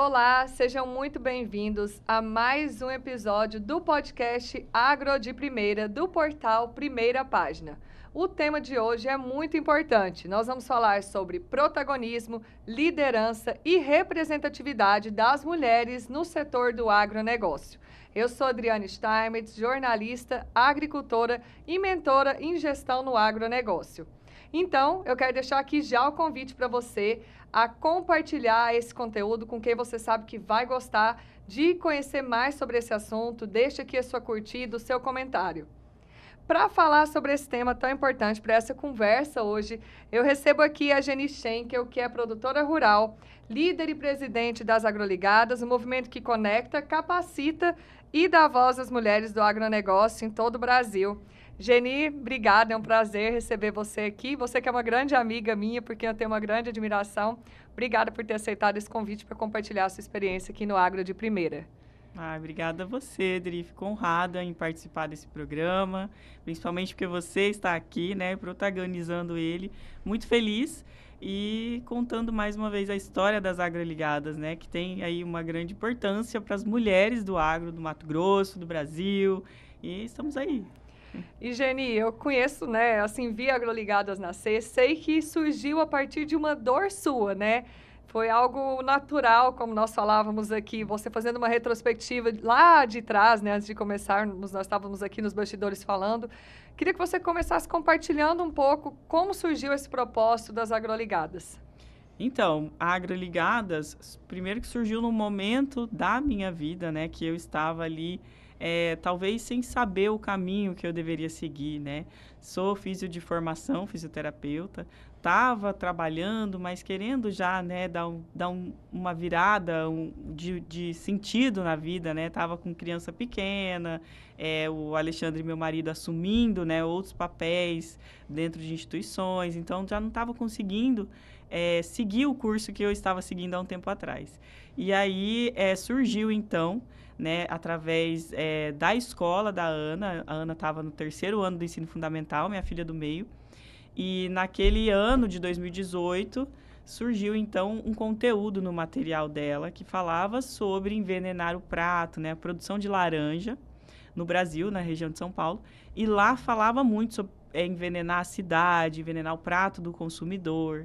Olá, sejam muito bem-vindos a mais um episódio do podcast Agro de Primeira, do portal Primeira Página. O tema de hoje é muito importante. Nós vamos falar sobre protagonismo, liderança e representatividade das mulheres no setor do agronegócio. Eu sou Adriane Steinmetz, jornalista, agricultora e mentora em gestão no agronegócio. Então, eu quero deixar aqui já o convite para você a compartilhar esse conteúdo com quem você sabe que vai gostar de conhecer mais sobre esse assunto. Deixa aqui a sua curtida, o seu comentário. Para falar sobre esse tema tão importante, para essa conversa hoje, eu recebo aqui a Geni Schenkel, que é produtora rural, líder e presidente das Agroligadas, um movimento que conecta, capacita e dá voz às mulheres do agronegócio em todo o Brasil. Geni, obrigada, é um prazer receber você aqui. Você que é uma grande amiga minha, porque eu tenho uma grande admiração. Obrigada por ter aceitado esse convite para compartilhar a sua experiência aqui no Agro de Primeira. Obrigada a você, Adri. Fico honrada em participar desse programa, principalmente porque você está aqui, né, protagonizando ele. Muito feliz e contando mais uma vez a história das Agroligadas, né, que tem aí uma grande importância para as mulheres do agro, do Mato Grosso, do Brasil, e estamos aí. E, Geni, eu conheço, né, assim, vi Agroligadas nascer, sei que surgiu a partir de uma dor sua, né? Foi algo natural, como nós falávamos aqui, você fazendo uma retrospectiva lá de trás, né, antes de começarmos, nós estávamos aqui nos bastidores falando. Queria que você começasse compartilhando um pouco como surgiu esse propósito das Agroligadas. Então, a Agroligadas, primeiro que surgiu num momento da minha vida, né, que eu estava ali, talvez sem saber o caminho que eu deveria seguir, né? Sou físio de formação, fisioterapeuta, estava trabalhando, mas querendo já, né, dar uma virada de sentido na vida, né? Estava com criança pequena, o Alexandre, meu marido, assumindo, né, outros papéis dentro de instituições, então já não estava conseguindo seguir o curso que eu estava seguindo há um tempo atrás. E aí surgiu, então, né, através da escola da Ana. A Ana estava no 3º ano do ensino fundamental, minha filha do meio. E naquele ano de 2018, surgiu, então, um conteúdo no material dela que falava sobre envenenar o prato, né, a produção de laranja no Brasil, na região de São Paulo. E lá falava muito sobre envenenar a cidade, envenenar o prato do consumidor,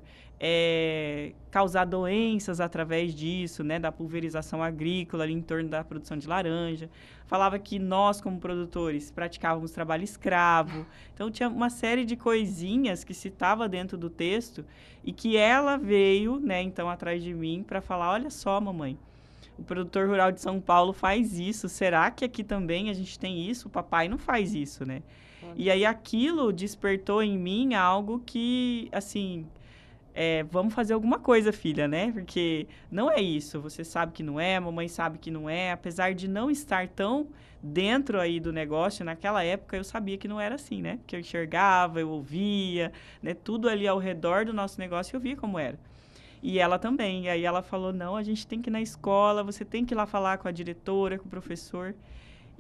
causar doenças através disso, né, da pulverização agrícola ali em torno da produção de laranja. Falava que nós, como produtores, praticávamos trabalho escravo. Então, tinha uma série de coisinhas que citava dentro do texto e que ela veio, né, então, atrás de mim para falar, olha só, mamãe, o produtor rural de São Paulo faz isso, será que aqui também a gente tem isso? O papai não faz isso, né? E aí aquilo despertou em mim algo que, assim, vamos fazer alguma coisa, filha, né? Porque não é isso, você sabe que não é, a mamãe sabe que não é, apesar de não estar tão dentro aí do negócio, naquela época eu sabia que não era assim, né? Porque eu enxergava, eu ouvia, né? Tudo ali ao redor do nosso negócio eu via como era. E ela também, e aí ela falou, não, a gente tem que ir na escola, você tem que ir lá falar com a diretora, com o professor.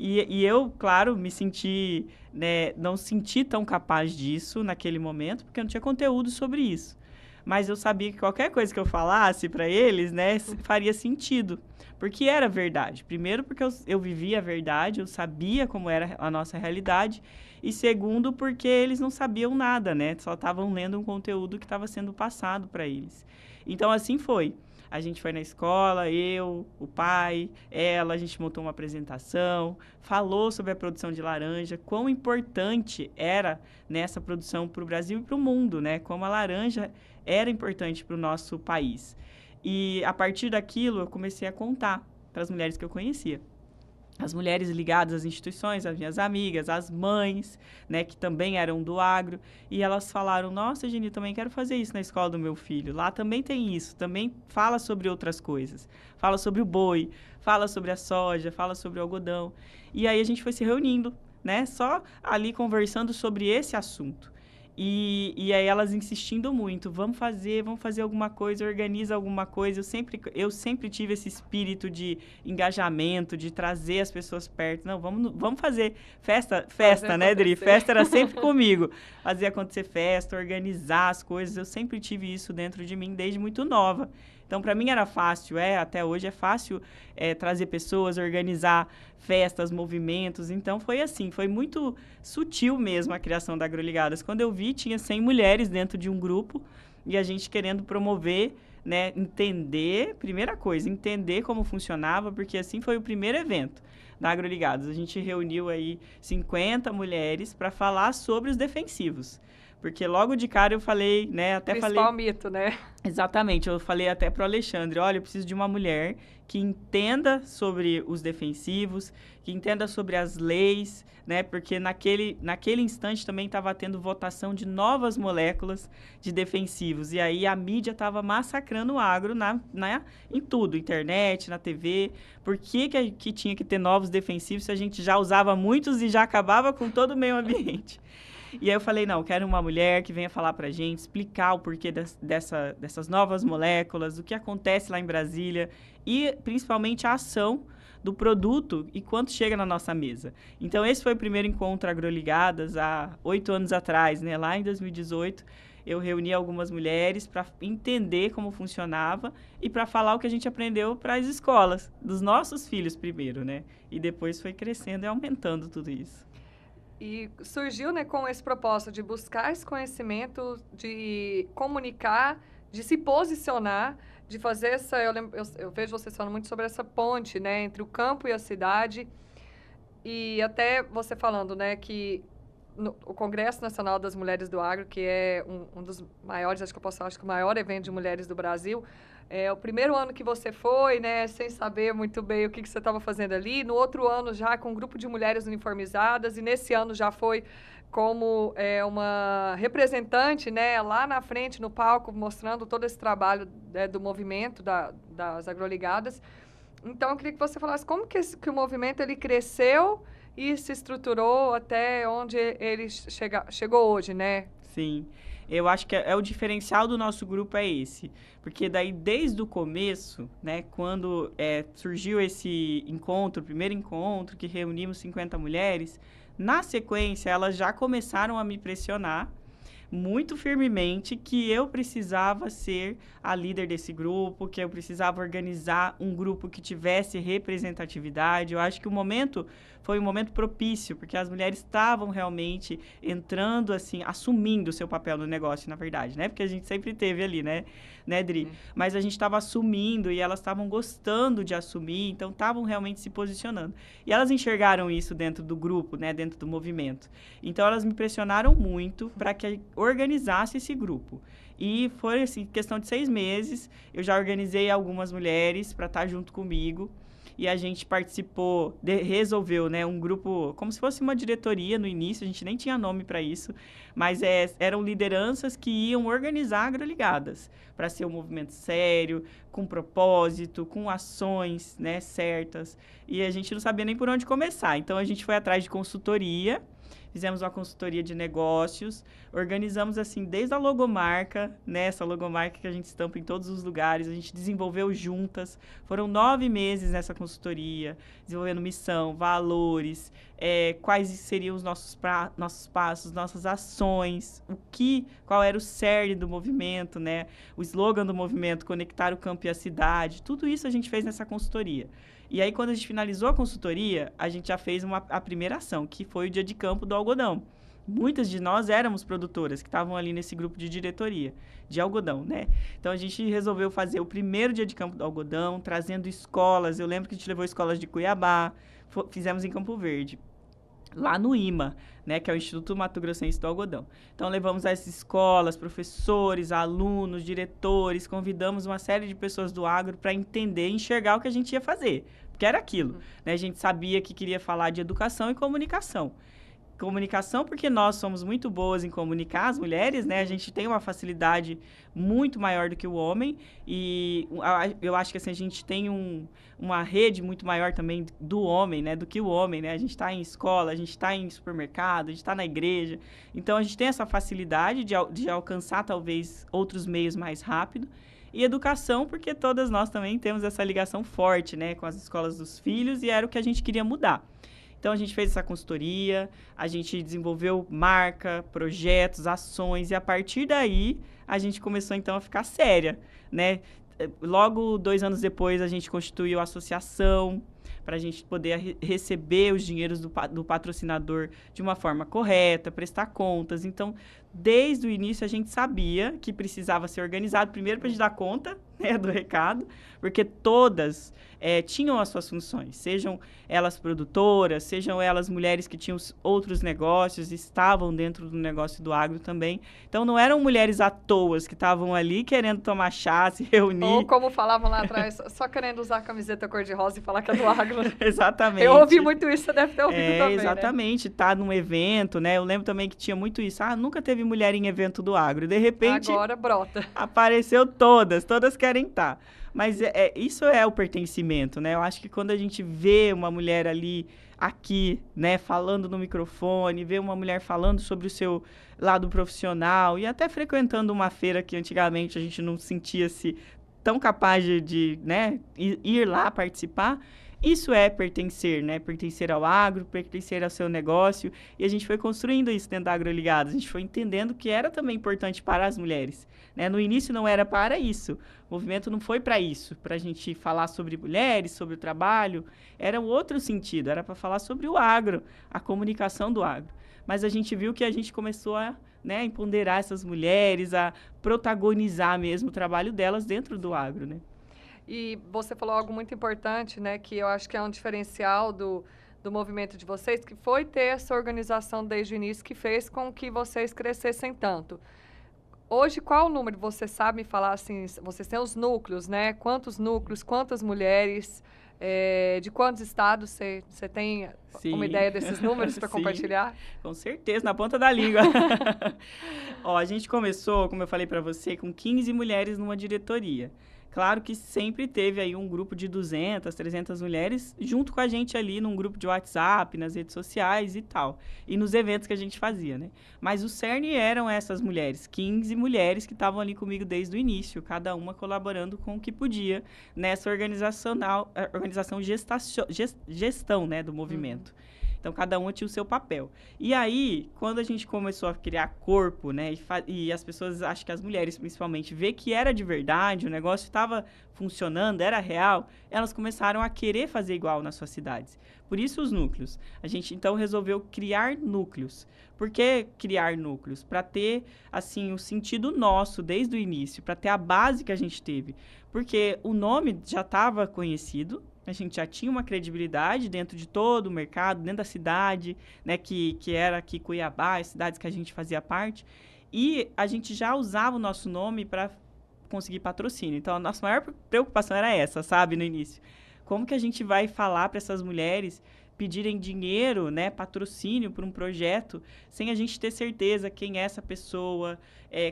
E eu, claro, me senti, né, não senti tão capaz disso naquele momento, porque eu não tinha conteúdo sobre isso. Mas eu sabia que qualquer coisa que eu falasse para eles, né, faria sentido, porque era verdade. Primeiro, porque eu vivia a verdade, eu sabia como era a nossa realidade. E segundo, porque eles não sabiam nada, né, só estavam lendo um conteúdo que estava sendo passado para eles. Então, assim foi. A gente foi na escola, eu, o pai, ela, a gente montou uma apresentação, falou sobre a produção de laranja, quão importante era nessa produção para o Brasil e para o mundo, né? Como a laranja era importante para o nosso país. E a partir daquilo eu comecei a contar para as mulheres que eu conhecia. As mulheres ligadas às instituições, as minhas amigas, as mães, né, que também eram do agro, e elas falaram, nossa, Geni, também quero fazer isso na escola do meu filho, lá também tem isso, também fala sobre outras coisas, fala sobre o boi, fala sobre a soja, fala sobre o algodão, e aí a gente foi se reunindo, né, só ali conversando sobre esse assunto. E aí elas insistindo muito, vamos fazer alguma coisa, organiza alguma coisa. Eu sempre tive esse espírito de engajamento, de trazer as pessoas perto. Não, vamos fazer festa, né, Dri? Festa era sempre comigo. Fazer acontecer festa, organizar as coisas. Eu sempre tive isso dentro de mim desde muito nova. Então, para mim era fácil, até hoje é fácil trazer pessoas, organizar festas, movimentos. Então, foi assim, foi muito sutil mesmo a criação da Agroligadas. Quando eu vi, tinha 100 mulheres dentro de um grupo e a gente querendo promover, né, entender, primeira coisa, entender como funcionava, porque assim foi o primeiro evento da Agroligadas. A gente reuniu aí 50 mulheres para falar sobre os defensivos. Porque logo de cara eu falei, né, Principal mito, né? Exatamente, eu falei até pro Alexandre, olha, eu preciso de uma mulher que entenda sobre os defensivos, que entenda sobre as leis, né, porque naquele instante também estava tendo votação de novas moléculas de defensivos, e aí a mídia estava massacrando o agro em tudo, internet, na TV, por que tinha que ter novos defensivos se a gente já usava muitos e já acabava com todo o meio ambiente? E aí eu falei, não, eu quero uma mulher que venha falar pra gente, explicar o porquê dessas novas moléculas, o que acontece lá em Brasília e principalmente a ação do produto e quanto chega na nossa mesa. Então, esse foi o primeiro encontro Agroligadas há 8 anos atrás, né? Lá em 2018, eu reuni algumas mulheres para entender como funcionava e para falar o que a gente aprendeu para as escolas, dos nossos filhos primeiro, né? E depois foi crescendo e aumentando tudo isso. E surgiu, né, com esse propósito de buscar esse conhecimento, de comunicar, de se posicionar, de fazer essa... Eu vejo vocês falando muito sobre essa ponte, né, entre o campo e a cidade. E até você falando, né, que o Congresso Nacional das Mulheres do Agro, que é um dos maiores, acho que o maior evento de mulheres do Brasil, o primeiro ano que você foi, né, sem saber muito bem o que você estava fazendo ali, no outro ano já com um grupo de mulheres uniformizadas, e nesse ano já foi como uma representante, né, lá na frente, no palco, mostrando todo esse trabalho, né, do movimento das Agroligadas. Então, eu queria que você falasse como que o movimento ele cresceu e se estruturou até onde ele chegou hoje, né? Sim, eu acho que o diferencial do nosso grupo é esse, porque daí desde o começo, né, quando surgiu esse encontro, o primeiro encontro, que reunimos 50 mulheres, na sequência elas já começaram a me pressionar muito firmemente que eu precisava ser a líder desse grupo, que eu precisava organizar um grupo que tivesse representatividade. Eu acho que o momento foi um momento propício, porque as mulheres estavam realmente entrando, assim, assumindo o seu papel no negócio, na verdade, né? Porque a gente sempre teve ali, né, Dri? Mas a gente estava assumindo e elas estavam gostando de assumir, então estavam realmente se posicionando. E elas enxergaram isso dentro do grupo, né, dentro do movimento. Então, elas me pressionaram muito para que organizasse esse grupo. E foi, assim, questão de 6 meses, eu já organizei algumas mulheres para estar junto comigo. E a gente participou, resolveu, né, um grupo, como se fosse uma diretoria no início, a gente nem tinha nome para isso, mas eram lideranças que iam organizar Agroligadas, para ser um movimento sério, com propósito, com ações, né, certas. E a gente não sabia nem por onde começar. Então, a gente foi atrás de consultoria, fizemos uma consultoria de negócios, organizamos, assim, desde a logomarca, né, essa logomarca que a gente estampa em todos os lugares, a gente desenvolveu juntas, foram 9 meses nessa consultoria, desenvolvendo missão, valores, quais seriam os nossos passos, nossas ações, qual era o cerne do movimento, né, o slogan do movimento, conectar o campo e a cidade, tudo isso a gente fez nessa consultoria. E aí, quando a gente finalizou a consultoria, a gente já fez a primeira ação, que foi o dia de campo do algodão. Muitas de nós éramos produtoras que estavam ali nesse grupo de diretoria de algodão, né? Então, a gente resolveu fazer o primeiro dia de campo do algodão, trazendo escolas. Eu lembro que a gente levou escolas de Cuiabá, fizemos em Campo Verde, lá no IMA, né, que é o Instituto Mato Grossense do Algodão. Então, levamos as escolas, professores, alunos, diretores, convidamos uma série de pessoas do agro para entender e enxergar o que a gente ia fazer, porque era aquilo, né? A gente sabia que queria falar de educação e comunicação. Comunicação, porque nós somos muito boas em comunicar, as mulheres, né? A gente tem uma facilidade muito maior do que o homem e eu acho que assim, a gente tem uma rede muito maior também do homem, né? Do que o homem, né? A gente está em escola, a gente está em supermercado, a gente está na igreja. Então, a gente tem essa facilidade de alcançar, talvez, outros meios mais rápido. E educação, porque todas nós também temos essa ligação forte, né? Com as escolas dos filhos e era o que a gente queria mudar. Então, a gente fez essa consultoria, a gente desenvolveu marca, projetos, ações, e a partir daí, a gente começou, então, a ficar séria, né? logo 2 anos depois, a gente constituiu a associação para a gente poder receber os dinheiros do patrocinador de uma forma correta, prestar contas. Então, desde o início, a gente sabia que precisava ser organizado, primeiro para a gente dar conta, né, do recado, porque todas tinham as suas funções, sejam elas produtoras, sejam elas mulheres que tinham outros negócios, estavam dentro do negócio do agro também. Então, não eram mulheres à toa que estavam ali querendo tomar chá, se reunir. Ou como falavam lá atrás, só querendo usar a camiseta cor-de-rosa e falar que é do agro. Exatamente. Eu ouvi muito isso, você deve ter ouvido também, exatamente, né? Tá num evento, né? Eu lembro também que tinha muito isso. Nunca teve mulher em evento do agro. De repente... Agora brota. Apareceu todas querem estar. Mas isso é o pertencimento, né? Eu acho que quando a gente vê uma mulher ali, aqui, né, falando no microfone, vê uma mulher falando sobre o seu lado profissional e até frequentando uma feira que antigamente a gente não sentia-se tão capaz de né, ir lá participar, isso é pertencer, né? Pertencer ao agro, pertencer ao seu negócio. E a gente foi construindo isso dentro da AgroLigadas. A gente foi entendendo que era também importante para as mulheres, né? No início não era para isso. O movimento não foi para isso, para a gente falar sobre mulheres, sobre o trabalho. Era um outro sentido, era para falar sobre o agro, a comunicação do agro. Mas a gente viu que a gente começou a, né, empoderar essas mulheres, a protagonizar mesmo o trabalho delas dentro do agro, né? E você falou algo muito importante, né, que eu acho que é um diferencial do movimento de vocês, que foi ter essa organização desde o início, que fez com que vocês crescessem tanto. Hoje, qual o número? Você sabe me falar, assim, vocês têm os núcleos, né? Quantos núcleos, quantas mulheres, de quantos estados você tem Sim. uma ideia desses números para compartilhar? Com certeza, na ponta da língua. Ó, a gente começou, como eu falei para você, com 15 mulheres numa diretoria. Claro que sempre teve aí um grupo de 200, 300 mulheres junto com a gente ali num grupo de WhatsApp, nas redes sociais e tal. E nos eventos que a gente fazia, né? Mas o cerne eram essas mulheres, 15 mulheres que estavam ali comigo desde o início, cada uma colaborando com o que podia nessa gestão, né, do movimento. Então, cada um tinha o seu papel. E aí, quando a gente começou a criar corpo, né, e as pessoas, acho que as mulheres principalmente, ver que era de verdade, o negócio estava funcionando, era real, elas começaram a querer fazer igual nas suas cidades. Por isso os núcleos. A gente, então, resolveu criar núcleos. Por que criar núcleos? Para ter, assim, o sentido nosso desde o início, para ter a base que a gente teve. Porque o nome já estava conhecido, a gente já tinha uma credibilidade dentro de todo o mercado, dentro da cidade, né, que era aqui Cuiabá, as cidades que a gente fazia parte, e a gente já usava o nosso nome para conseguir patrocínio. Então, a nossa maior preocupação era essa, sabe, no início. Como que a gente vai falar para essas mulheres pedirem dinheiro, né, patrocínio para um projeto, sem a gente ter certeza quem é essa pessoa,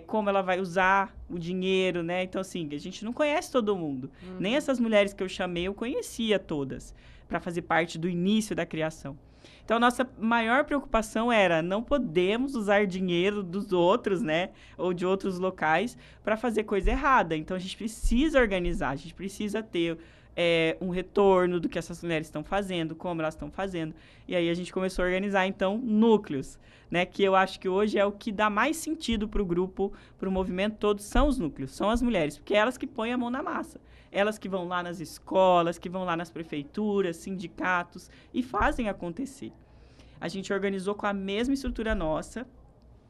como ela vai usar o dinheiro, né? Então, assim, a gente não conhece todo mundo. Nem essas mulheres que eu chamei, eu conhecia todas, para fazer parte do início da criação. Então, a nossa maior preocupação era, não podemos usar dinheiro dos outros, né, ou de outros locais, para fazer coisa errada. Então, a gente precisa organizar, a gente precisa ter um retorno do que essas mulheres estão fazendo, como elas estão fazendo. E aí a gente começou a organizar, então, núcleos, né? Que eu acho que hoje é o que dá mais sentido para o grupo, para o movimento todo, são os núcleos, são as mulheres, porque é elas que põem a mão na massa. Elas que vão lá nas escolas, que vão lá nas prefeituras, sindicatos, e fazem acontecer. A gente organizou com a mesma estrutura nossa,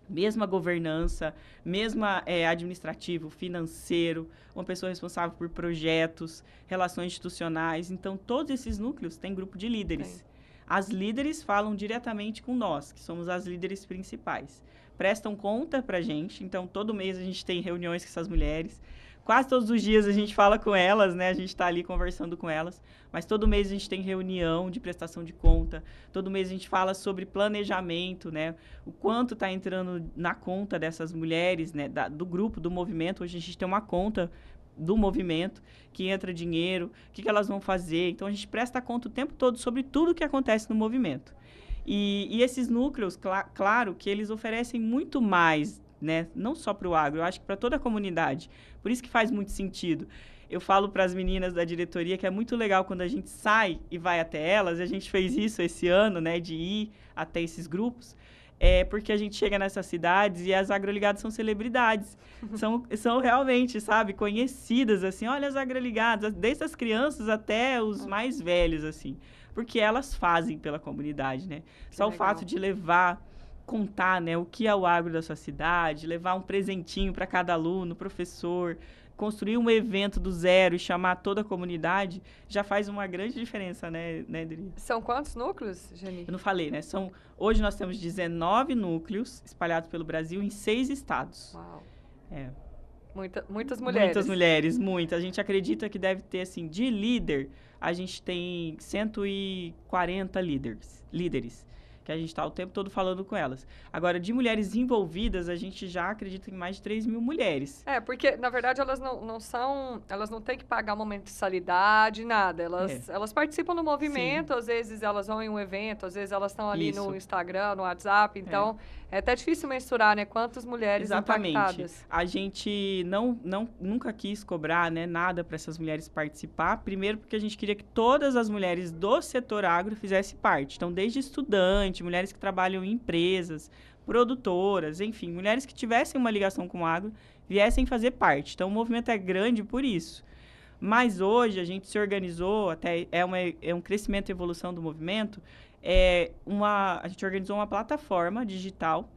mesma governança, mesma administrativo, financeiro, uma pessoa responsável por projetos, relações institucionais. Então, todos esses núcleos têm grupo de líderes. Sim. As líderes falam diretamente com nós, que somos as líderes principais. Prestam conta pra gente, então todo mês a gente tem reuniões com essas mulheres. Quase todos os dias a gente fala com elas, né? A gente está ali conversando com elas. Mas todo mês a gente tem reunião de prestação de conta. Todo mês a gente fala sobre planejamento, né? O quanto está entrando na conta dessas mulheres, né? Do grupo, do movimento. Hoje a gente tem uma conta do movimento que entra dinheiro, o que elas vão fazer. Então, a gente presta conta o tempo todo sobre tudo que acontece no movimento. E esses núcleos, claro, que eles oferecem muito mais, né? Não só para o agro, eu acho que para toda a comunidade. Por isso que faz muito sentido. Eu falo para as meninas da diretoria que é muito legal quando a gente sai e vai até elas, e a gente fez isso esse ano, né, de ir até esses grupos, é porque a gente chega nessas cidades e as agroligadas são celebridades. São realmente, sabe, conhecidas, assim. Olha as agroligadas, desde as crianças até os mais velhos, assim. Porque elas fazem pela comunidade, né? Só o fato de levar, contar, né, o que é o agro da sua cidade, levar um presentinho para cada aluno, professor, construir um evento do zero e chamar toda a comunidade, já faz uma grande diferença, né, Dri? São quantos núcleos, Geni? Eu não falei, né? Hoje nós temos 19 núcleos espalhados pelo Brasil em 6 estados. Uau. É. Muitas mulheres. Muitas mulheres, muitas. A gente acredita que deve ter, assim, de líder, a gente tem 140 líderes, que a gente está o tempo todo falando com elas. Agora, de mulheres envolvidas, a gente já acredita em mais de 3 mil mulheres. Porque, na verdade, elas elas não têm que pagar uma mensalidade, nada. Elas participam do movimento, às vezes elas vão em um evento, às vezes elas estão ali no Instagram, no WhatsApp, então é até difícil mensurar, né, quantas mulheres impactadas. A gente nunca quis cobrar, né, nada para essas mulheres participar, primeiro porque a gente queria que todas as mulheres do setor agro fizessem parte. Então, desde estudante, mulheres que trabalham em empresas, produtoras, enfim, mulheres que tivessem uma ligação com o agro, viessem fazer parte. Então, o movimento é grande por isso. Mas hoje a gente se organizou, até é um crescimento e evolução do movimento, a gente organizou uma plataforma digital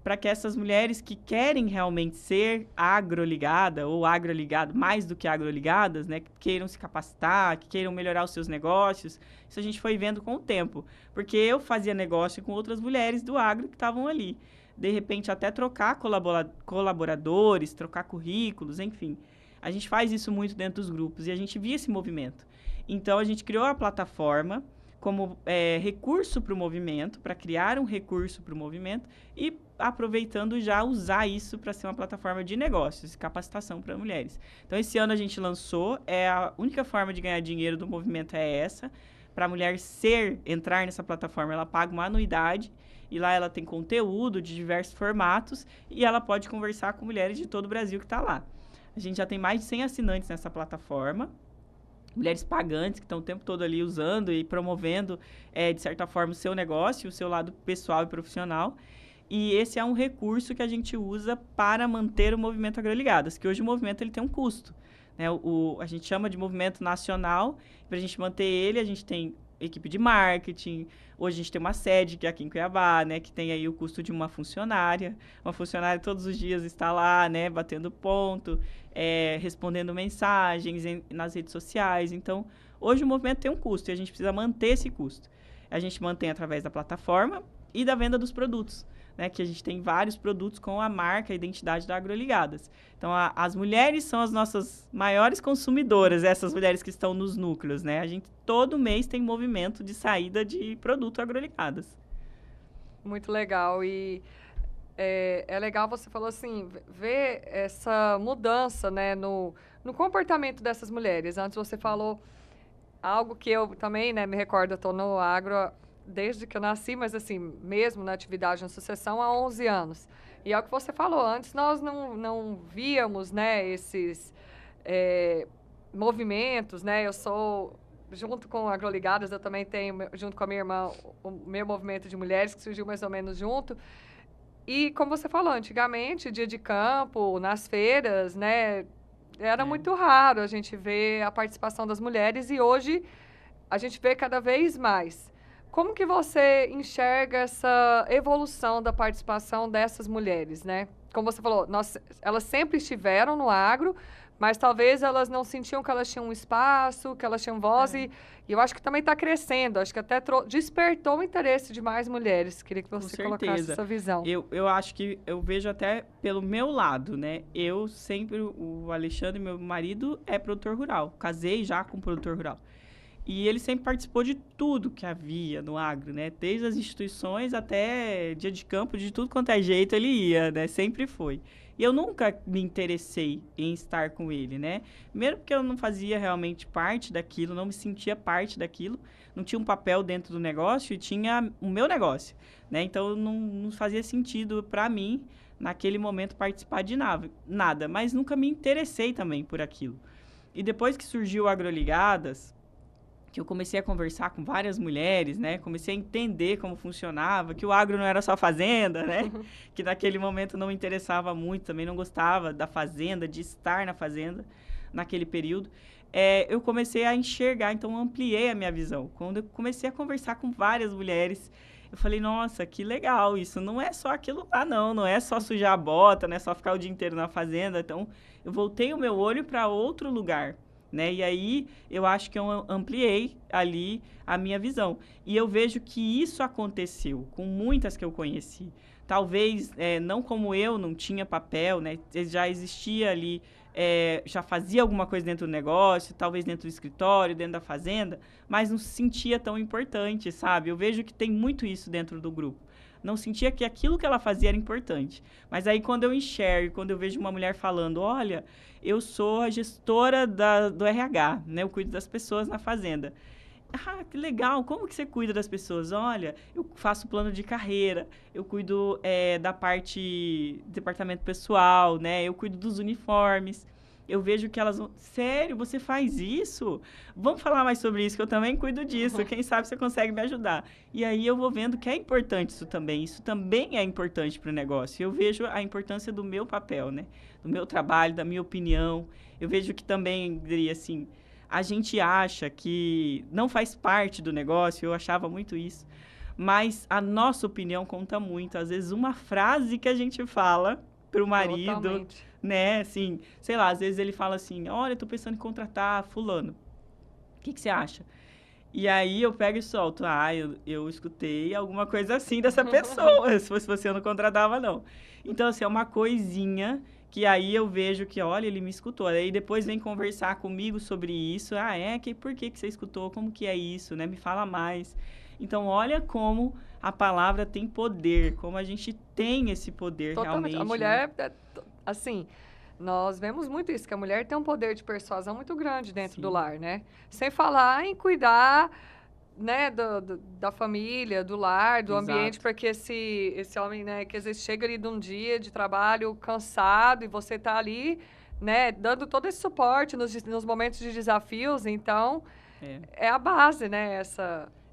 para que essas mulheres que querem realmente ser agroligada ou agroligado, mais do que agroligadas, né, que queiram se capacitar, que queiram melhorar os seus negócios, isso a gente foi vendo com o tempo. Porque eu fazia negócio com outras mulheres do agro que estavam ali. De repente, até trocar colaboradores, trocar currículos, enfim. A gente faz isso muito dentro dos grupos e a gente via esse movimento. Então, a gente criou a plataforma como recurso para o movimento, para criar um recurso para o movimento e aproveitando já usar isso para ser uma plataforma de negócios e capacitação para mulheres. Então, esse ano a gente lançou, a única forma de ganhar dinheiro do movimento é essa. Para a mulher entrar nessa plataforma, ela paga uma anuidade e lá ela tem conteúdo de diversos formatos e ela pode conversar com mulheres de todo o Brasil que está lá. A gente já tem mais de 100 assinantes nessa plataforma. Mulheres pagantes que estão o tempo todo ali usando e promovendo, de certa forma, o seu negócio, o seu lado pessoal e profissional. E esse é um recurso que a gente usa para manter o movimento Agroligadas, que hoje o movimento ele tem um custo. Né? A gente chama de movimento nacional. Para a gente manter ele, a gente tem equipe de marketing. Hoje a gente tem uma sede, que é aqui em Cuiabá, né? Que tem aí o custo de uma funcionária. Uma funcionária todos os dias está lá, né? Batendo ponto, respondendo mensagens nas redes sociais. Então, hoje o movimento tem um custo e a gente precisa manter esse custo. A gente mantém através da plataforma e da venda dos produtos. Né, que a gente tem vários produtos com a marca, a identidade da Agroligadas. Então, as mulheres são as nossas maiores consumidoras, essas mulheres que estão nos núcleos, né? A gente, todo mês, tem movimento de saída de produto Agroligadas. Muito legal. E é legal, você falou assim, ver essa mudança, né, no comportamento dessas mulheres. Antes você falou algo que eu também, né, me recordo, eu estou no agro desde que eu nasci, mas assim, mesmo na atividade na sucessão há 11 anos. E é o que você falou, antes nós não víamos, né, esses movimentos, né, eu sou, junto com Agroligadas, eu também tenho, junto com a minha irmã, o meu movimento de mulheres, que surgiu mais ou menos junto. E como você falou, antigamente, dia de campo, nas feiras, né, era muito raro a gente ver a participação das mulheres e hoje a gente vê cada vez mais. Como que você enxerga essa evolução da participação dessas mulheres, né? Como você falou, elas sempre estiveram no agro, mas talvez elas não sentiam que elas tinham um espaço, que elas tinham voz, e eu acho que também está crescendo, acho que até despertou o interesse de mais mulheres. Queria que você colocasse essa visão. Eu acho que eu vejo até pelo meu lado, né? Eu sempre, o Alexandre, meu marido, é produtor rural, casei já com produtor rural. E ele sempre participou de tudo que havia no agro, né? Desde as instituições até dia de campo, de tudo quanto é jeito ele ia, né? Sempre foi. E eu nunca me interessei em estar com ele, né? Primeiro porque eu não fazia realmente parte daquilo, não me sentia parte daquilo, não tinha um papel dentro do negócio e tinha o meu negócio, né? Então, não fazia sentido para mim, naquele momento, participar de nada. Mas nunca me interessei também por aquilo. E depois que surgiu o Agroligadas, que eu comecei a conversar com várias mulheres, né? Comecei a entender como funcionava, que o agro não era só fazenda, né? Que naquele momento não me interessava muito, também não gostava da fazenda, de estar na fazenda naquele período. Eu comecei a enxergar, então ampliei a minha visão. Quando eu comecei a conversar com várias mulheres, eu falei, nossa, que legal, isso não é só aquilo lá, não é só sujar a bota, não é só ficar o dia inteiro na fazenda. Então, eu voltei o meu olho para outro lugar, né? E aí, eu acho que eu ampliei ali a minha visão. E eu vejo que isso aconteceu com muitas que eu conheci. Talvez, não como eu, não tinha papel, né? Já existia ali, já fazia alguma coisa dentro do negócio, talvez dentro do escritório, dentro da fazenda, mas não se sentia tão importante, sabe? Eu vejo que tem muito isso dentro do grupo. Não sentia que aquilo que ela fazia era importante. Mas aí, quando eu enxergo, quando eu vejo uma mulher falando, olha, eu sou a gestora do RH, né? Eu cuido das pessoas na fazenda. Ah, que legal, como que você cuida das pessoas? Olha, eu faço plano de carreira, eu cuido da parte departamento pessoal, né? Eu cuido dos uniformes. Eu vejo que elas vão, sério, você faz isso? Vamos falar mais sobre isso, que eu também cuido disso. Quem sabe você consegue me ajudar. E aí eu vou vendo que é importante isso também. Isso também é importante para o negócio. Eu vejo a importância do meu papel, né? Do meu trabalho, da minha opinião. Eu vejo que também, diria assim, a gente acha que não faz parte do negócio, eu achava muito isso, mas a nossa opinião conta muito. Às vezes, uma frase que a gente fala pro marido, Totalmente. né, assim, sei lá, às vezes ele fala assim, olha, eu tô pensando em contratar fulano, o que você acha? E aí eu pego e solto, eu escutei alguma coisa assim dessa pessoa, se fosse você eu não contratava não. Então, assim, é uma coisinha que aí eu vejo que, olha, ele me escutou. Aí depois vem conversar comigo sobre isso. Por que você escutou? Como que é isso, né? Me fala mais. Então, olha como a palavra tem poder, como a gente tem esse poder Totalmente. realmente. A mulher, assim, nós vemos muito isso, que a mulher tem um poder de persuasão muito grande dentro do lar, né? Sem falar em cuidar, né, da família, do lar, do ambiente, para que esse homem, né, que às vezes chega ali de um dia de trabalho cansado e você tá ali, né, dando todo esse suporte nos momentos de desafios. Então, é a base, né,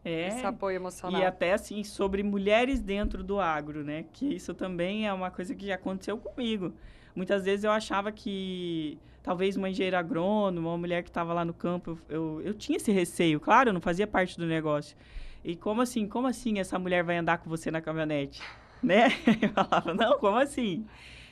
esse apoio emocional. E até, assim, sobre mulheres dentro do agro, né, que isso também é uma coisa que já aconteceu comigo. Muitas vezes eu achava que talvez uma engenheira agrônoma, uma mulher que estava lá no campo, eu tinha esse receio. Claro, eu não fazia parte do negócio. E como assim essa mulher vai andar com você na caminhonete? Né? Eu falava, não, como assim?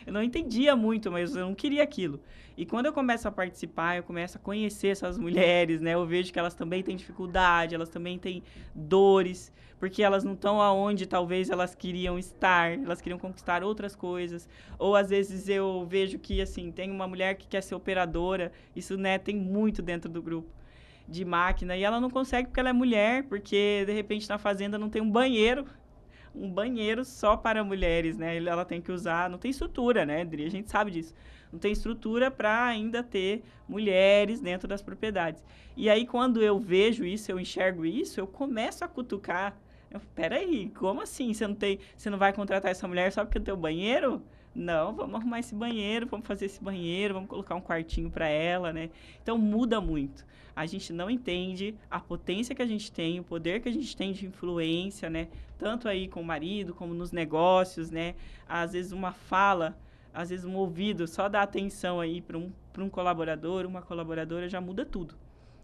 Eu não entendia muito, mas eu não queria aquilo. E quando eu começo a participar, eu começo a conhecer essas mulheres, né? Eu vejo que elas também têm dificuldade, elas também têm dores, porque elas não estão aonde talvez elas queriam estar, elas queriam conquistar outras coisas. Ou às vezes eu vejo que, assim, tem uma mulher que quer ser operadora, isso, né, tem muito dentro do grupo de máquina, e ela não consegue porque ela é mulher, porque de repente na fazenda não tem um banheiro só para mulheres, né? Ela tem que usar, não tem estrutura, né, Adri? A gente sabe disso. Não tem estrutura para ainda ter mulheres dentro das propriedades. E aí, quando eu vejo isso, eu enxergo isso, eu começo a cutucar. Peraí, como assim? Você não vai contratar essa mulher só porque tem o banheiro? Não, vamos arrumar esse banheiro, vamos fazer esse banheiro, vamos colocar um quartinho para ela, né? Então, muda muito. A gente não entende a potência que a gente tem, o poder que a gente tem de influência, né? Tanto aí com o marido, como nos negócios, né? Às vezes uma fala, às vezes um ouvido, só dá atenção aí para um colaborador, uma colaboradora, já muda tudo.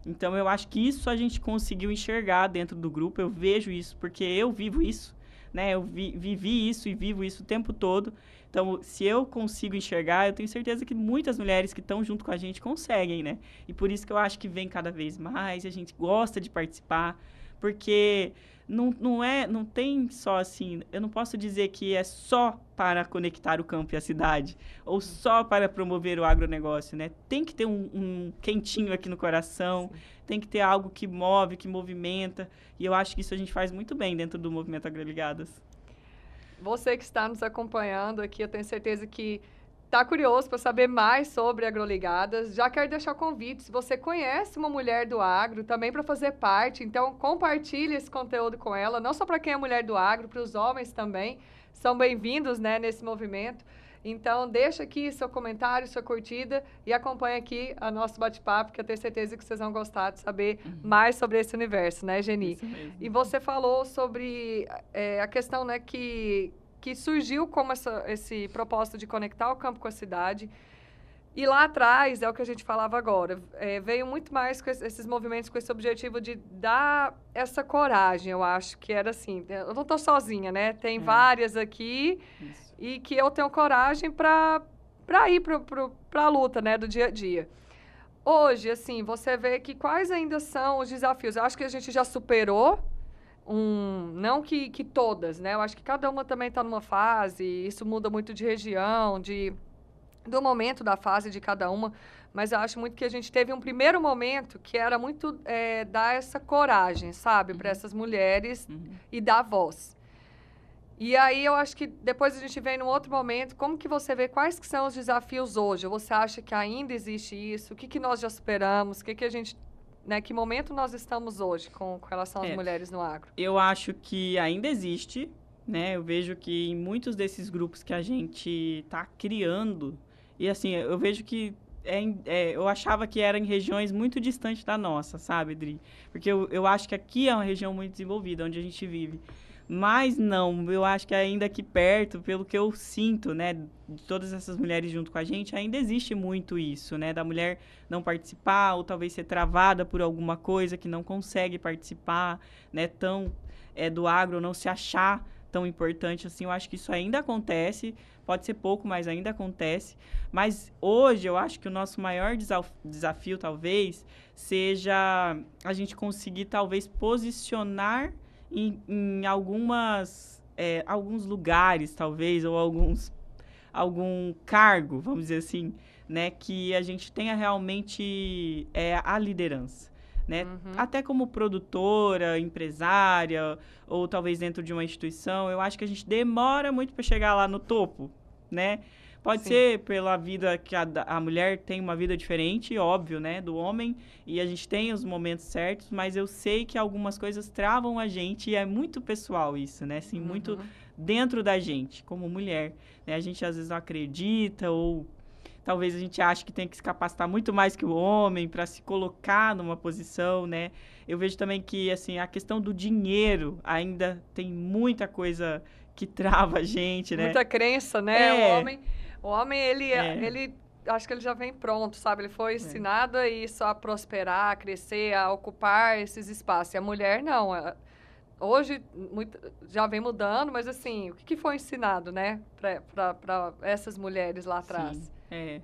Então, eu acho que isso a gente conseguiu enxergar dentro do grupo, eu vejo isso, porque eu vivo isso, né? Eu vivi isso e vivo isso o tempo todo. Então, se eu consigo enxergar, eu tenho certeza que muitas mulheres que estão junto com a gente conseguem, né? E por isso que eu acho que vem cada vez mais, e a gente gosta de participar, porque não tem só assim, eu não posso dizer que é só para conectar o campo e a cidade, ou só para promover o agronegócio, né? Tem que ter um quentinho aqui no coração, tem que ter algo que move, que movimenta, e eu acho que isso a gente faz muito bem dentro do Movimento Agroligadas. Você que está nos acompanhando aqui, eu tenho certeza que está curioso para saber mais sobre Agroligadas. Já quero deixar o convite, se você conhece uma mulher do agro, também para fazer parte, então compartilhe esse conteúdo com ela, não só para quem é mulher do agro, para os homens também, são bem-vindos, né, nesse movimento. Então, deixa aqui seu comentário, sua curtida e acompanha aqui a nosso bate-papo, que eu tenho certeza que vocês vão gostar de saber mais sobre esse universo, né, Geni? Isso mesmo. E você falou sobre a questão, né, que surgiu como esse propósito de conectar o campo com a cidade. E lá atrás, é o que a gente falava agora, veio muito mais com esses movimentos, com esse objetivo de dar essa coragem, eu acho que era assim, eu não estou sozinha, né? Tem várias aqui e que eu tenho coragem para ir para a luta, né, do dia a dia. Hoje, assim, você vê que quais ainda são os desafios? Eu acho que a gente já superou, não que todas, né? Eu acho que cada uma também está numa fase, isso muda muito de região, do momento da fase de cada uma, mas eu acho muito que a gente teve um primeiro momento que era muito dar essa coragem, sabe, para essas mulheres e dar voz. E aí eu acho que depois a gente vem num outro momento, como que você vê quais que são os desafios hoje? Você acha que ainda existe isso? O que nós já superamos? Que a gente, né, que momento nós estamos hoje com relação às mulheres no agro? Eu acho que ainda existe, né? Eu vejo que em muitos desses grupos que a gente está criando, e assim, eu vejo que eu achava que era em regiões muito distantes da nossa, sabe, Dri? Porque eu acho que aqui é uma região muito desenvolvida, onde a gente vive. Mas não, eu acho que ainda aqui perto, pelo que eu sinto, né, de todas essas mulheres junto com a gente, ainda existe muito isso, né, da mulher não participar ou talvez ser travada por alguma coisa que não consegue participar, né, do agro, não se achar tão importante assim. Eu acho que isso ainda acontece, pode ser pouco, mas ainda acontece. Mas hoje eu acho que o nosso maior desafio talvez seja a gente conseguir talvez posicionar em alguns lugares, talvez, ou algum cargo, vamos dizer assim, né, que a gente tenha realmente a liderança, né? Até como produtora, empresária, ou talvez dentro de uma instituição, eu acho que a gente demora muito para chegar lá no topo, né? Pode ser pela vida que a mulher tem uma vida diferente, óbvio, né, do homem, e a gente tem os momentos certos, mas eu sei que algumas coisas travam a gente, e é muito pessoal isso, né, assim, muito dentro da gente, como mulher, né, a gente às vezes não acredita, ou talvez a gente ache que tem que se capacitar muito mais que o homem para se colocar numa posição, né. Eu vejo também que, assim, a questão do dinheiro ainda tem muita coisa que trava a gente, né. Muita crença, né, O homem, ele acho que ele já vem pronto, sabe? Ele foi ensinado a isso, a prosperar, a crescer, a ocupar esses espaços. E a mulher, não. Hoje, já vem mudando, mas assim, o que foi ensinado, né? Para essas mulheres lá atrás? Sim,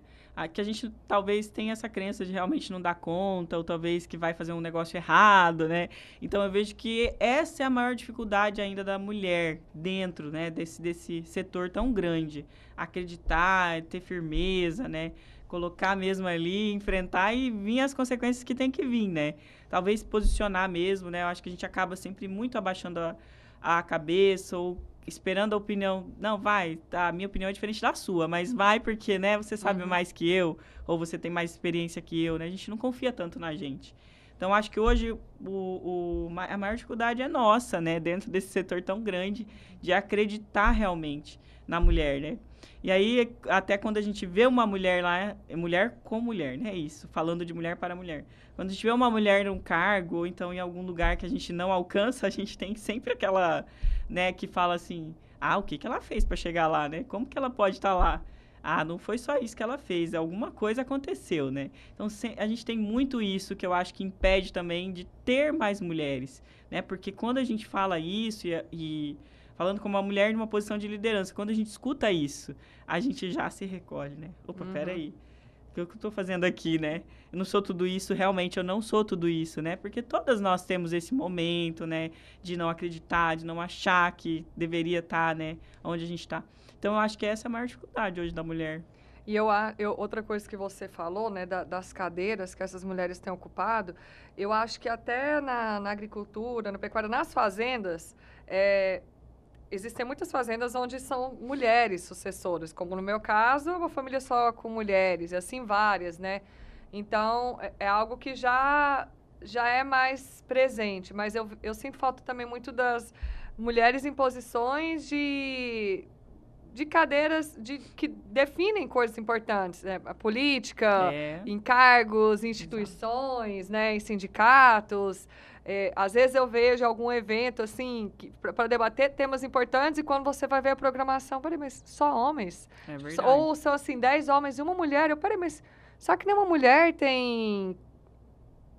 que a gente talvez tenha essa crença de realmente não dar conta, ou talvez que vai fazer um negócio errado, né? Então, eu vejo que essa é a maior dificuldade ainda da mulher dentro, né, desse setor tão grande. Acreditar, ter firmeza, né? Colocar mesmo ali, enfrentar e vir as consequências que tem que vir, né? Talvez se posicionar mesmo, né? Eu acho que a gente acaba sempre muito abaixando a cabeça ou esperando a opinião. Não, vai, tá, a minha opinião é diferente da sua, mas vai porque, né, você sabe mais que eu, ou você tem mais experiência que eu, né? A gente não confia tanto na gente. Então, acho que hoje a maior dificuldade é nossa, né? Dentro desse setor tão grande, de acreditar realmente na mulher, né? E aí, até quando a gente vê uma mulher lá, mulher com mulher, né? Isso, falando de mulher para mulher. Quando a gente vê uma mulher num cargo, ou então em algum lugar que a gente não alcança, a gente tem sempre aquela, né, que fala assim, o que ela fez para chegar lá, né? Como que ela pode estar lá? Não foi só isso que ela fez, alguma coisa aconteceu, né? Então, a gente tem muito isso que eu acho que impede também de ter mais mulheres, né? Porque quando a gente fala isso e falando como uma mulher numa posição de liderança, quando a gente escuta isso, a gente já se recolhe, né? Opa, peraí, o que eu estou fazendo aqui, né? Eu não sou tudo isso, realmente eu não sou tudo isso, né? Porque todas nós temos esse momento, né? De não acreditar, de não achar que deveria estar, né? Onde a gente está. Então, eu acho que essa é a maior dificuldade hoje da mulher. E outra coisa que você falou, né, das cadeiras que essas mulheres têm ocupado, eu acho que até na agricultura, na pecuária, nas fazendas, existem muitas fazendas onde são mulheres sucessoras, como no meu caso, uma família só com mulheres, e assim várias, né? Então, é algo que já é mais presente, mas eu sinto falta também muito das mulheres em posições de cadeiras que definem coisas importantes, né? A política, em cargos, instituições, né? Em sindicatos. Às vezes eu vejo algum evento, assim, para debater temas importantes e quando você vai ver a programação, peraí, mas só homens? É verdade. Ou são, assim, 10 homens e uma mulher. Peraí, mas só que nenhuma mulher tem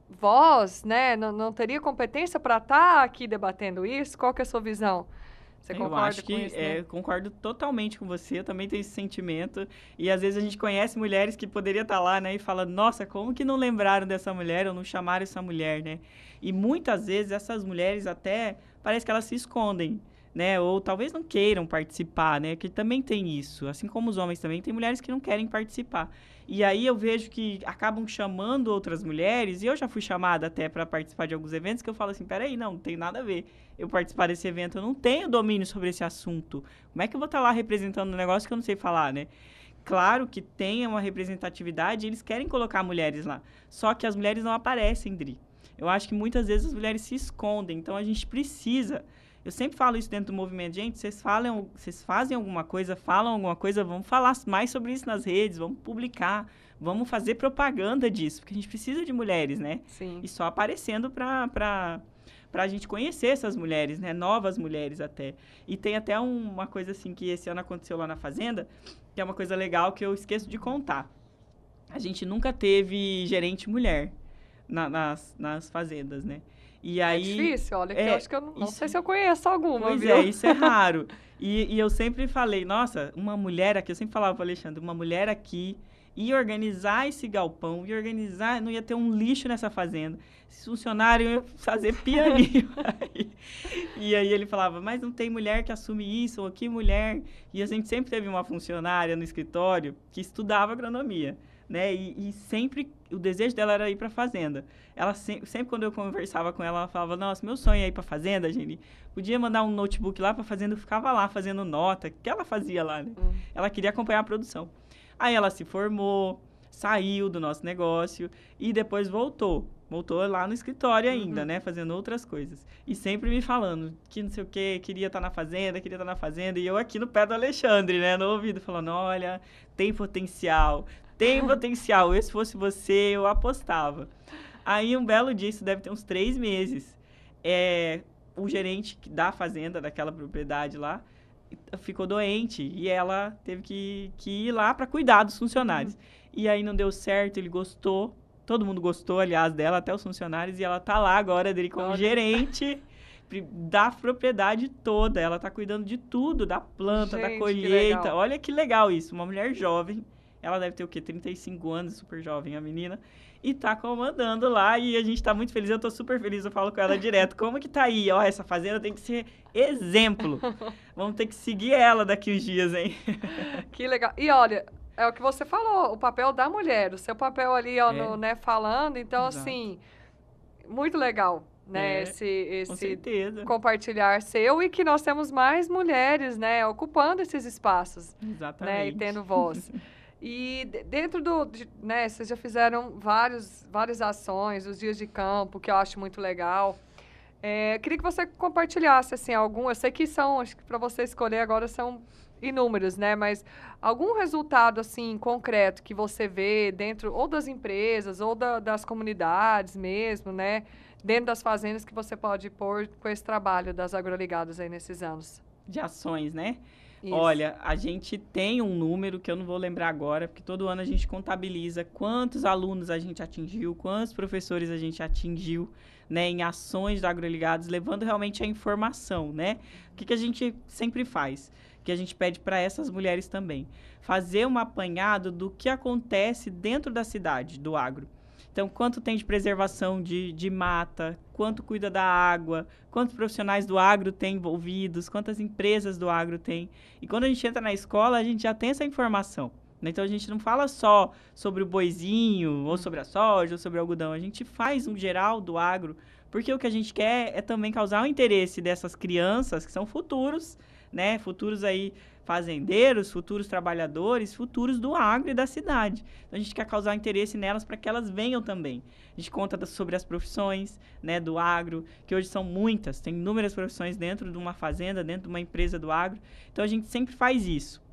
voz, né? Não teria competência para estar aqui debatendo isso? Qual que é a sua visão? Você concorda com isso, né? Eu concordo totalmente com você, eu também tenho esse sentimento. E às vezes a gente conhece mulheres que poderiam estar lá, né? E fala, nossa, como que não lembraram dessa mulher ou não chamaram essa mulher, né? E muitas vezes essas mulheres até, parece que elas se escondem, né? Ou talvez não queiram participar, né? Que também tem isso. Assim como os homens também, tem mulheres que não querem participar. E aí eu vejo que acabam chamando outras mulheres, e eu já fui chamada até para participar de alguns eventos, que eu falo assim, peraí, não tem nada a ver eu participar desse evento, eu não tenho domínio sobre esse assunto. Como é que eu vou estar lá representando um negócio que eu não sei falar, né? Claro que tem uma representatividade, eles querem colocar mulheres lá, só que as mulheres não aparecem, Dri. Eu acho que muitas vezes as mulheres se escondem, então a gente precisa... Eu sempre falo isso dentro do movimento. Gente, vocês fazem alguma coisa, falam alguma coisa, vamos falar mais sobre isso nas redes, vamos publicar, vamos fazer propaganda disso, porque a gente precisa de mulheres, né? Sim. E só aparecendo para a gente conhecer essas mulheres, né? Novas mulheres até. E tem até uma coisa assim que esse ano aconteceu lá na Fazenda, que é uma coisa legal que eu esqueço de contar. A gente nunca teve gerente mulher nas fazendas, né? E aí, é difícil, olha, que eu acho que eu não sei se eu conheço alguma, pois viu? Isso é raro. E eu sempre falei, nossa, uma mulher aqui, eu sempre falava para o Alexandre, uma mulher aqui ia organizar esse galpão, ia organizar, não ia ter um lixo nessa fazenda. Esses funcionários iam fazer pianinho. E aí ele falava, mas não tem mulher que assume isso, ou que mulher? E a gente sempre teve uma funcionária no escritório que estudava agronomia, né? E sempre o desejo dela era ir para a fazenda. Ela sempre quando eu conversava com ela, ela falava, nossa, meu sonho é ir para a fazenda, gente. Podia mandar um notebook lá para a fazenda, eu ficava lá fazendo nota, que ela fazia lá, né? Ela queria acompanhar a produção. Aí ela se formou, saiu do nosso negócio e depois voltou lá no escritório ainda, né? Fazendo outras coisas. E sempre me falando que não sei o quê, queria estar na fazenda. E eu aqui no pé do Alexandre, né? No ouvido, falando, olha, tem potencial. Eu, se fosse você, eu apostava. Aí, um belo dia, isso deve ter uns 3 meses, o gerente da fazenda, daquela propriedade lá, ficou doente e ela teve que ir lá para cuidar dos funcionários. E aí não deu certo, ele gostou, todo mundo gostou, aliás, dela, até os funcionários, e ela tá lá agora dele como gerente da propriedade toda. Ela tá cuidando de tudo, da planta, da colheita. Olha que legal isso, uma mulher jovem. Ela deve ter o quê? 35 anos, super jovem a menina. E tá comandando lá e a gente tá muito feliz. Eu tô super feliz, eu falo com ela direto. Como que tá aí? Ó, essa fazenda tem que ser exemplo. Vamos ter que seguir ela daqui uns dias, hein? Que legal. E olha, é o que você falou, o papel da mulher. O seu papel ali, ó, né, falando. Então, exato, assim, muito legal, né? Com certeza. Compartilhar seu e que nós temos mais mulheres, né? Ocupando esses espaços. Exatamente. Né, e tendo voz. E dentro né, vocês já fizeram várias ações, os dias de campo, que eu acho muito legal. Queria que você compartilhasse, assim, eu sei que acho que para você escolher agora são inúmeros, né? Mas algum resultado, assim, concreto que você vê dentro ou das empresas ou das comunidades mesmo, né? Dentro das fazendas que você pode pôr com esse trabalho das agroligadas aí nesses anos. De ações, né? Isso. Olha, a gente tem um número que eu não vou lembrar agora, porque todo ano a gente contabiliza quantos alunos a gente atingiu, quantos professores a gente atingiu, né, em ações da Agroligados, levando realmente a informação, né? O que a gente sempre faz? Que a gente pede para essas mulheres também. Fazer um apanhado do que acontece dentro da cidade, do agro. Então, quanto tem de preservação de mata, quanto cuida da água, quantos profissionais do agro tem envolvidos, quantas empresas do agro tem. E quando a gente entra na escola, a gente já tem essa informação. Né? Então, a gente não fala só sobre o boizinho, ou sobre a soja, ou sobre o algodão. A gente faz um geral do agro, porque o que a gente quer é também causar o interesse dessas crianças, que são futuros, né? Futuros aí fazendeiros, futuros trabalhadores, futuros do agro e da cidade. Então, a gente quer causar interesse nelas para que elas venham também. A gente conta sobre as profissões, né, do agro, que hoje são muitas, tem inúmeras profissões dentro de uma fazenda, dentro de uma empresa do agro. Então, a gente sempre faz isso.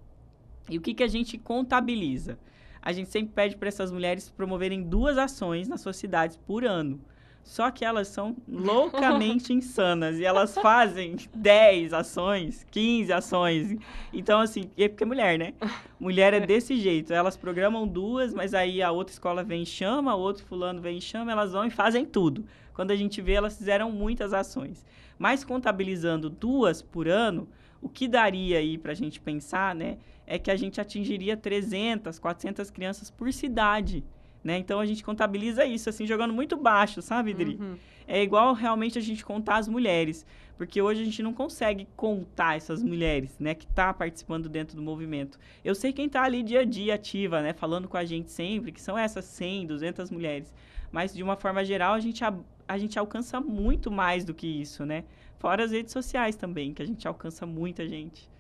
E o que a gente contabiliza? A gente sempre pede para essas mulheres promoverem 2 ações nas suas cidades por ano. Só que elas são loucamente insanas e elas fazem 10 ações, 15 ações. Então, assim, é porque é mulher, né? Mulher é desse jeito. Elas programam 2, mas aí a outra escola vem e chama, o outro fulano vem e chama, elas vão e fazem tudo. Quando a gente vê, elas fizeram muitas ações. Mas contabilizando 2 por ano, o que daria aí para a gente pensar, né? É que a gente atingiria 300, 400 crianças por cidade. Né? Então, a gente contabiliza isso, assim, jogando muito baixo, sabe, Dri? Uhum. É igual realmente a gente contar as mulheres, porque hoje a gente não consegue contar essas mulheres, né, que tá participando dentro do movimento. Eu sei quem tá ali dia a dia ativa, né, falando com a gente sempre, que são essas 100, 200 mulheres. Mas, de uma forma geral, a gente alcança muito mais do que isso, né? Fora as redes sociais também, que a gente alcança muita gente.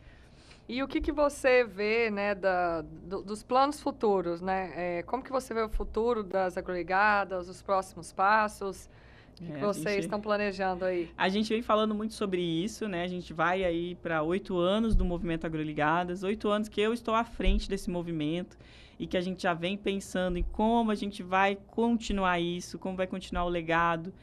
E o que você vê, né, dos planos futuros, né? Como que você vê o futuro das agroligadas, os próximos passos? O que vocês estão planejando aí? A gente vem falando muito sobre isso, né? A gente vai aí para 8 anos do movimento Agroligadas, 8 anos que eu estou à frente desse movimento e que a gente já vem pensando em como a gente vai continuar isso, como vai continuar o legado.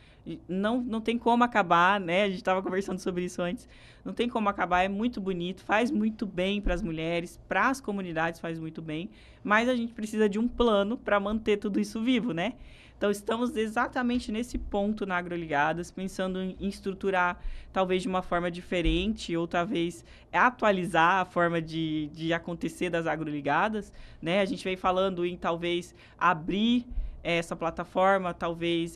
Não tem como acabar, né? A gente estava conversando sobre isso antes. Não tem como acabar, é muito bonito, faz muito bem para as mulheres, para as comunidades faz muito bem, mas a gente precisa de um plano para manter tudo isso vivo, né? Então, estamos exatamente nesse ponto na Agroligadas, pensando em estruturar talvez de uma forma diferente ou talvez atualizar a forma de acontecer das Agroligadas, né? A gente vem falando em talvez abrir essa plataforma, talvez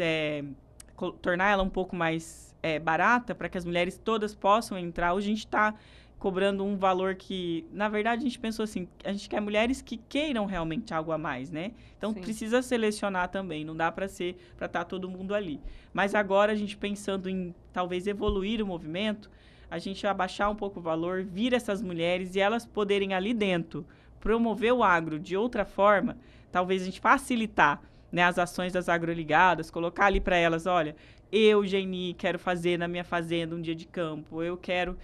tornar ela um pouco mais barata para que as mulheres todas possam entrar. Hoje a gente está cobrando um valor que, na verdade, a gente pensou assim, a gente quer mulheres que queiram realmente algo a mais, né? Então, Sim. Precisa selecionar também, não dá para estar todo mundo ali. Mas agora, a gente pensando em, talvez, evoluir o movimento, a gente abaixar um pouco o valor, vir essas mulheres e elas poderem ali dentro promover o agro de outra forma, talvez a gente facilitar, né, as ações das agroligadas, colocar ali para elas, olha, eu, Geni, quero fazer na minha fazenda um dia de campo, eu quero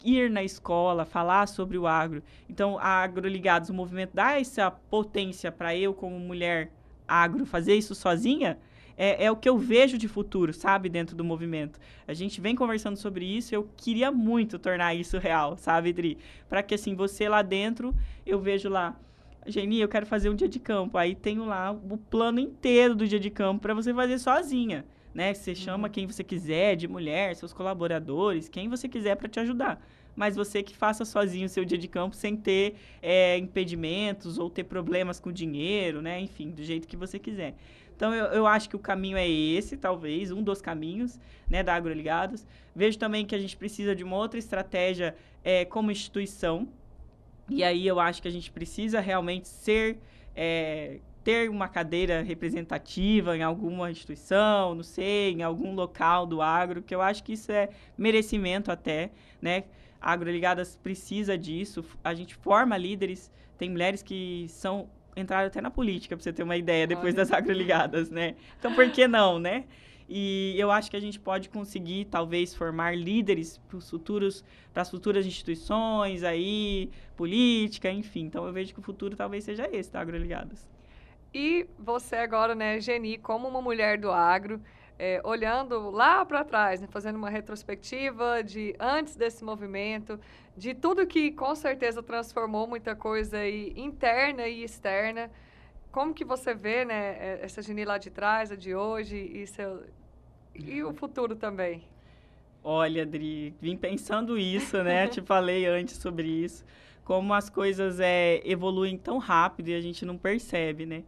ir na escola, falar sobre o agro. Então, a Agroligados, o movimento dá essa potência para eu, como mulher agro, fazer isso sozinha, é o que eu vejo de futuro, sabe, dentro do movimento. A gente vem conversando sobre isso, eu queria muito tornar isso real, sabe, Dri? Para que, assim, você lá dentro, eu vejo lá, Geni, eu quero fazer um dia de campo. Aí tenho lá o plano inteiro do dia de campo para você fazer sozinha, né? Você chama quem você quiser, de mulher, seus colaboradores, quem você quiser para te ajudar. Mas você que faça sozinho o seu dia de campo sem ter impedimentos ou ter problemas com dinheiro, né? Enfim, do jeito que você quiser. Então, eu acho que o caminho é esse, talvez, um dos caminhos, né, da Agroligados. Vejo também que a gente precisa de uma outra estratégia como instituição. E aí eu acho que a gente precisa realmente ter uma cadeira representativa em alguma instituição, não sei, em algum local do agro, que eu acho que isso é merecimento até, né? A Agroligadas precisa disso, a gente forma líderes, tem mulheres que entraram até na política, para você ter uma ideia, depois das Agroligadas, né? Então, por que não, né? E eu acho que a gente pode conseguir, talvez, formar líderes para as futuras instituições, aí, política, enfim. Então, eu vejo que o futuro talvez seja esse, da Agroligadas. E você agora, né, Geni, como uma mulher do agro, olhando lá para trás, né, fazendo uma retrospectiva de antes desse movimento, de tudo que com certeza transformou muita coisa aí, interna e externa. Como que você vê, né, essa Geni lá de trás, a de hoje e o futuro também? Olha, Adri, vim pensando isso, né? Te falei antes sobre isso. Como as coisas evoluem tão rápido e a gente não percebe, né?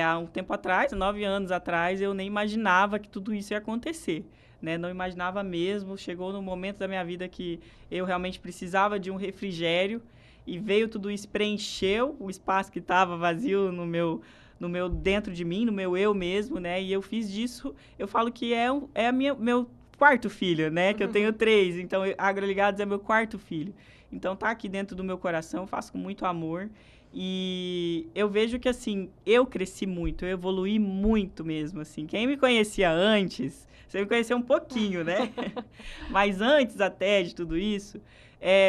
Há um tempo atrás, 9 anos atrás, eu nem imaginava que tudo isso ia acontecer, né? Não imaginava mesmo. Chegou no momento da minha vida que eu realmente precisava de um refrigério e veio tudo isso, preencheu o espaço que estava vazio no meu dentro de mim, no meu eu mesmo, né? E eu fiz disso, eu falo que meu quarto filho, né? Que eu tenho 3, então a Agroligados é meu quarto filho. Então tá aqui dentro do meu coração, eu faço com muito amor E eu vejo que, assim, eu cresci muito, eu evoluí muito mesmo, assim. Quem me conhecia antes, você me conheceu um pouquinho, né? Mas antes até de tudo isso,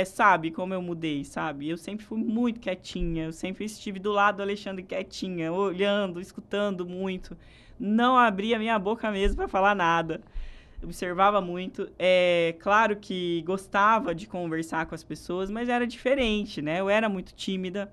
sabe como eu mudei, sabe? Eu sempre fui muito quietinha, eu sempre estive do lado do Alexandre quietinha, olhando, escutando muito. Não abria minha boca mesmo para falar nada. Observava muito. Claro que gostava de conversar com as pessoas, mas era diferente, né? Eu era muito tímida,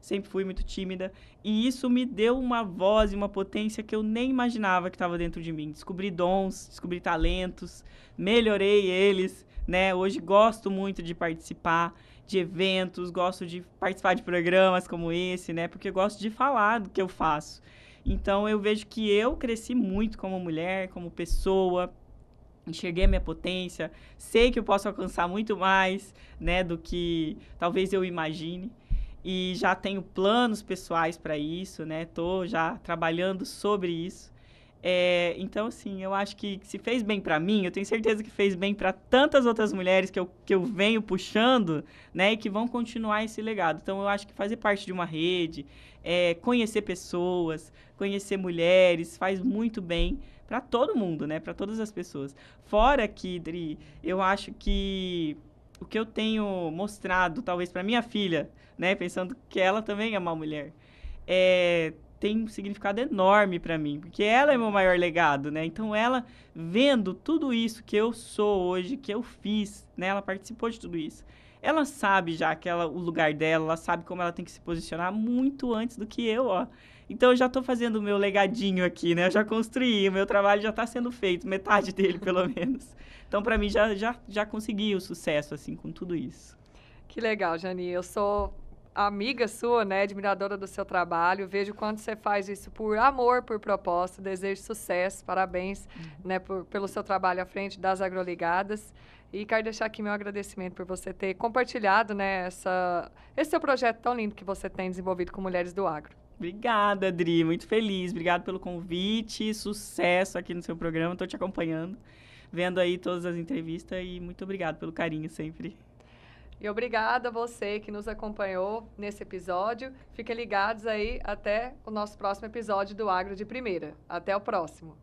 sempre fui muito tímida. E isso me deu uma voz e uma potência que eu nem imaginava que estava dentro de mim. Descobri dons, descobri talentos, melhorei eles, né? Hoje gosto muito de participar de eventos, gosto de participar de programas como esse, né? Porque eu gosto de falar do que eu faço. Então, eu vejo que eu cresci muito como mulher, como pessoa, enxerguei a minha potência, sei que eu posso alcançar muito mais, né, do que talvez eu imagine. E já tenho planos pessoais para isso, né? Tô já trabalhando sobre isso. Então, assim, eu acho que se fez bem para mim, eu tenho certeza que fez bem para tantas outras mulheres que eu venho puxando, né? E que vão continuar esse legado. Então, eu acho que fazer parte de uma rede, conhecer pessoas, conhecer mulheres, faz muito bem para todo mundo, né? Para todas as pessoas. Fora que, Dri, eu acho que o que eu tenho mostrado, talvez, para minha filha, né? Pensando que ela também é uma mulher, tem um significado enorme para mim, porque ela é meu maior legado, né? Então, ela vendo tudo isso que eu sou hoje, que eu fiz, né? Ela participou de tudo isso. Ela sabe já o lugar dela, ela sabe como ela tem que se posicionar muito antes do que eu, ó. Então, eu já estou fazendo o meu legadinho aqui, né? Eu já construí, o meu trabalho já está sendo feito, metade dele, pelo menos. Então, para mim, já consegui o sucesso, assim, com tudo isso. Que legal, Jani. Eu sou amiga sua, né, admiradora do seu trabalho. Vejo quanto você faz isso por amor, por propósito. Desejo sucesso, parabéns, né, pelo seu trabalho à frente das Agroligadas. E quero deixar aqui meu agradecimento por você ter compartilhado, né, esse seu projeto tão lindo que você tem desenvolvido com Mulheres do Agro. Obrigada, Adri. Muito feliz. Obrigado pelo convite. Sucesso aqui no seu programa. Estou te acompanhando, vendo aí todas as entrevistas e muito obrigado pelo carinho sempre. E obrigada a você que nos acompanhou nesse episódio. Fiquem ligados aí até o nosso próximo episódio do Agro de Primeira. Até o próximo.